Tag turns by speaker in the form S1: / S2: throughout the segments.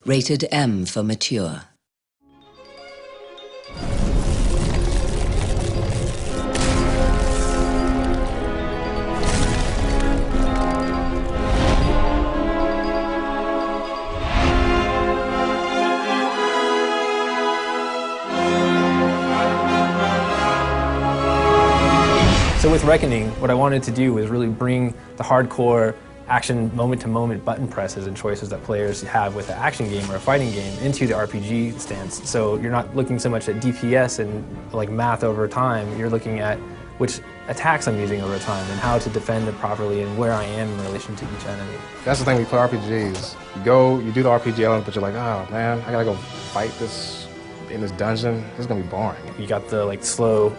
S1: Rated M for mature.
S2: So with Reckoning, what I wanted to do was really bring the hardcore action moment-to-moment button presses and choices that players have with an action game or a fighting game into the RPG stance. So you're not looking so much at DPS and like math over time, you're looking at which attacks I'm using over time and how to defend it properly and where I am in relation to each enemy.
S3: That's the thing we play RPGs. You do the RPG element, but you're like, oh man, I gotta go fight this in this dungeon. This is gonna be boring.
S2: You got the like slow,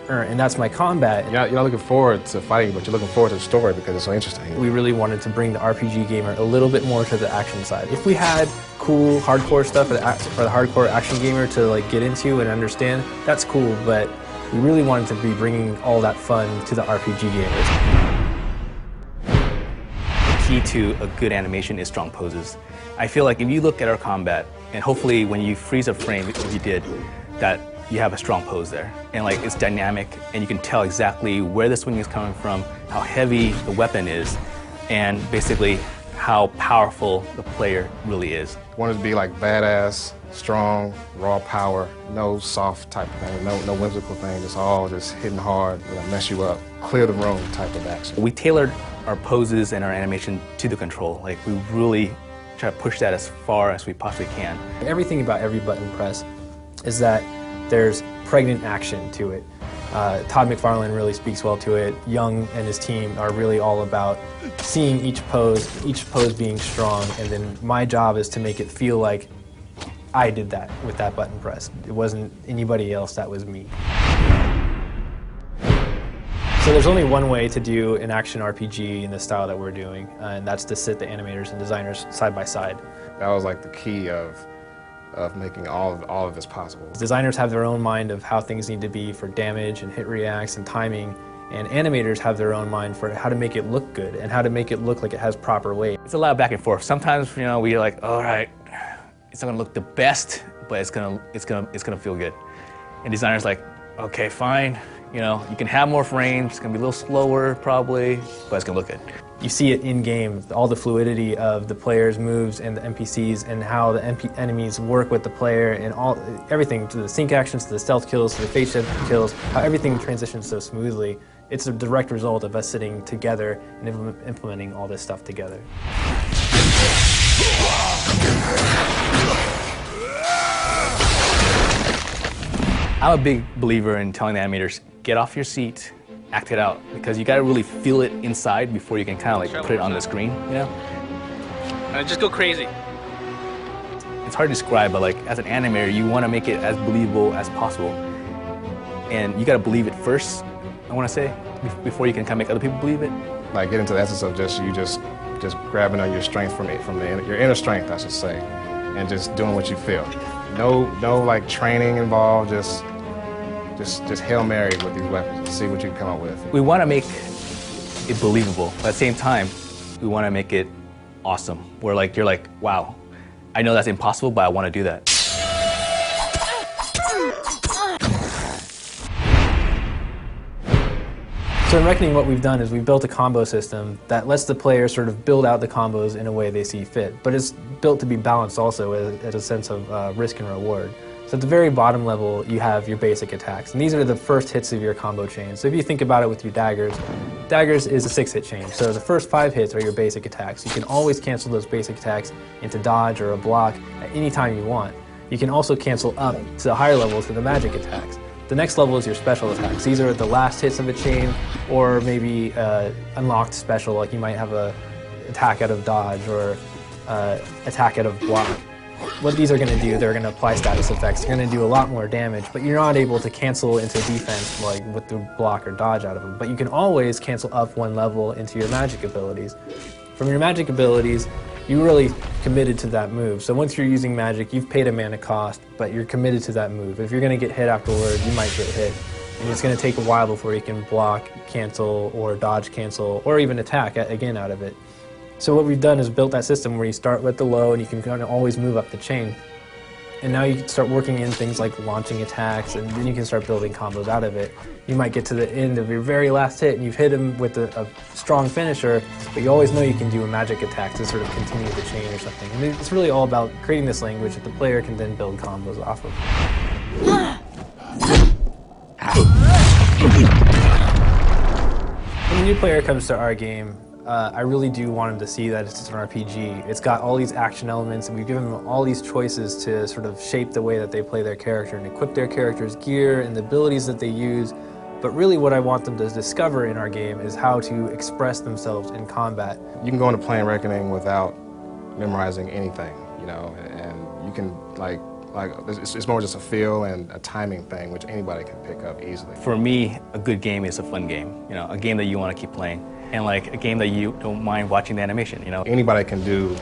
S2: and that's my combat.
S3: You're not looking forward to fighting, but you're looking forward to the story because it's so interesting.
S2: We really wanted to bring the RPG gamer a little bit more to the action side. If we had cool hardcore stuff for the hardcore action gamer to like get into and understand, that's cool, but we really wanted to be bringing all that fun to the RPG gamers.
S4: The key to a good animation is strong poses. I feel like if you look at our combat, and hopefully when you freeze a frame, if you did, that you have a strong pose there. And like it's dynamic, and you can tell exactly where the swing is coming from, how heavy the weapon is, and basically how powerful the player really is.
S3: Wanted to be like badass, strong, raw power, no soft type of thing, no whimsical thing. It's all just hitting hard, mess you up, clear the room type of action.
S4: We tailored our poses and our animation to the control. Like we really try to push that as far as we possibly can.
S2: Everything about every button press is that there's pregnant action to it. Todd McFarlane really speaks well to it. Young and his team are really all about seeing each pose being strong, and then my job is to make it feel like I did that with that button press. It wasn't anybody else, that was me. So there's only one way to do an action RPG in the style that we're doing, and that's to sit the animators and designers side by side.
S3: That was like the key of making all of this possible.
S2: Designers have their own mind of how things need to be for damage and hit reacts and timing, and animators have their own mind for how to make it look good and how to make it look like it has proper weight.
S4: It's a lot of back and forth. Sometimes, we're like, all right, it's not gonna look the best, but it's gonna feel good. And designers like, okay, fine, you can have more frames, it's gonna be a little slower probably, but it's gonna look good. You see it in-game, all the fluidity of the player's moves and the NPCs and how the enemies work with the player and everything, to the sync actions, to the stealth kills, to the face shift kills, how everything transitions so smoothly. It's a direct result of us sitting together and implementing all this stuff together. I'm a big believer in telling the animators, get off your seat, act it out, because you gotta really feel it inside before you can kind of like put it on the screen,
S5: Just go crazy.
S4: It's hard to describe, but like as an animator, you want to make it as believable as possible. And you gotta believe it first, I want to say, before you can kind of make other people believe it.
S3: Like get into the essence of just grabbing on your strength your inner strength, I should say, and just doing what you feel. No like training involved, just Hail Mary with these weapons and see what you can come up with.
S4: We want to make it believable, but at the same time, we want to make it awesome. Where like you're like, wow, I know that's impossible, but I want to do that.
S2: So in Reckoning, what we've done is we've built a combo system that lets the player sort of build out the combos in a way they see fit, but it's built to be balanced also as a sense of risk and reward. So at the very bottom level, you have your basic attacks, and these are the first hits of your combo chain. So if you think about it with your daggers is a 6-hit chain. So the first 5 hits are your basic attacks. You can always cancel those basic attacks into dodge or a block at any time you want. You can also cancel up to the higher levels to the magic attacks. The next level is your special attacks. These are the last hits of a chain, or maybe unlocked special, like you might have a attack out of dodge or attack out of block. What these are going to do, they're going to apply status effects. They're going to do a lot more damage, but you're not able to cancel into defense like with the block or dodge out of them. But you can always cancel up one level into your magic abilities. From your magic abilities, you're really committed to that move. So once you're using magic, you've paid a mana cost, but you're committed to that move. If you're going to get hit afterward, you might get hit. And it's going to take a while before you can block, cancel, or dodge cancel, or even attack again out of it. So what we've done is built that system where you start with the low and you can kind of always move up the chain. And now you can start working in things like launching attacks, and then you can start building combos out of it. You might get to the end of your very last hit and you've hit him with a strong finisher, but you always know you can do a magic attack to sort of continue the chain or something. And it's really all about creating this language that the player can then build combos off of. When a new player comes to our game, I really do want them to see that it's an RPG. It's got all these action elements, and we've given them all these choices to sort of shape the way that they play their character and equip their character's gear and the abilities that they use. But really what I want them to discover in our game is how to express themselves in combat.
S3: You can go into Plane Reckoning without memorizing anything, you know, and you can it's more just a feel and a timing thing, which anybody can pick up easily.
S4: For me, a good game is a fun game, you know, a game that you want to keep playing, and like a game that you don't mind watching the animation, you know.
S3: Anybody can do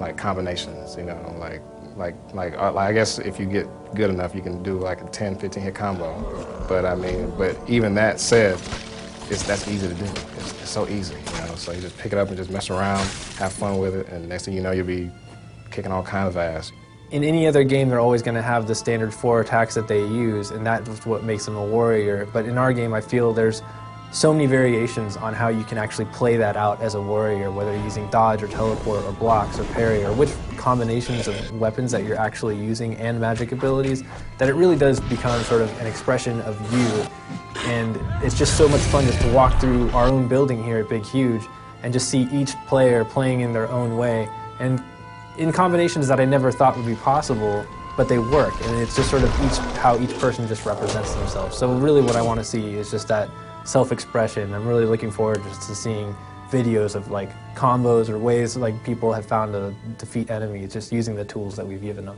S3: like combinations, you know, I guess if you get good enough, you can do like a 10, 15 hit combo. But I mean, but even that said, that's easy to do. It's so easy, you know. So you just pick it up and just mess around, have fun with it, and next thing you know, you'll be kicking all kinds of ass.
S2: In any other game, they're always going to have the standard 4 attacks that they use, and that's what makes them a warrior. But in our game, I feel there's so many variations on how you can actually play that out as a warrior, whether you're using dodge or teleport or blocks or parry, or which combinations of weapons that you're actually using and magic abilities, that it really does become sort of an expression of you. And it's just so much fun just to walk through our own building here at Big Huge and just see each player playing in their own way, and in combinations that I never thought would be possible, but they work, and it's just sort of how each person just represents themselves. So really what I want to see is just that self-expression. I'm really looking forward just to seeing videos of like combos or ways like people have found to defeat enemies just using the tools that we've given them.